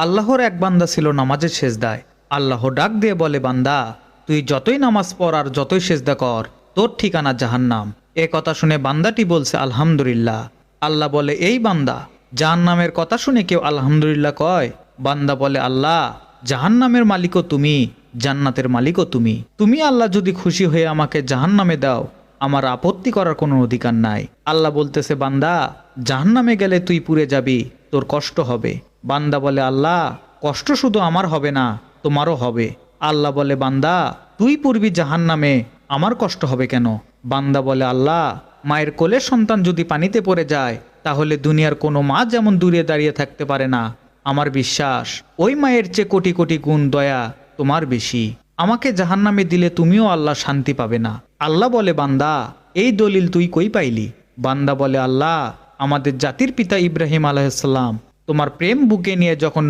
আল্লাহর এক বান্দা ছিল নামাজের সেজদায়। আল্লাহ ডাক দিয়ে বলে, বান্দা তুই যতই নামাজ পড় আর যতই সেজদা কর, তোর ঠিকানা জাহান্নাম। এ কথা শুনে বান্দাটি বলছে আলহামদুলিল্লাহ। আল্লাহ বলে, এই বান্দা, জাহান্নামের কথা শুনে কেউ আলহামদুলিল্লাহ কয়? বান্দা বলে, আল্লাহ, জাহান্নামের মালিকও তুমি, জান্নাতের মালিকও তুমি। তুমি আল্লাহ যদি খুশি হয়ে আমাকে জাহান্নামে দাও, আমার আপত্তি করার কোনো অধিকার নাই। আল্লাহ বলতেছে, বান্দা জাহান্নামে গেলে তুই পুড়ে যাবি, তোর কষ্ট হবে। বান্দা বলে, আল্লাহ, কষ্ট শুধু আমার হবে না, তোমারও হবে। আল্লাহ বলে, বান্দা তুই পড়বি জাহান্নামে, আমার কষ্ট হবে কেন? বান্দা বলে, আল্লাহ, মায়ের কোলের সন্তান যদি পানিতে পড়ে যায়, তাহলে দুনিয়ার কোনো মা যেমন দূরে দাঁড়িয়ে থাকতে পারে না, আমার বিশ্বাস ওই মায়ের চেয়ে কোটি কোটি গুণ দয়া তোমার বেশি। আমাকে জাহান্নামে দিলে তুমিও আল্লাহ শান্তি পাবে না। আল্লাহ বলে, বান্দা এই দলিল তুই কই পাইলি? বান্দা বলে, আল্লাহ, আমাদের জাতির পিতা ইব্রাহিম আলাইহিস সালাম তোমার প্রেম বুকে নিয়ে যখন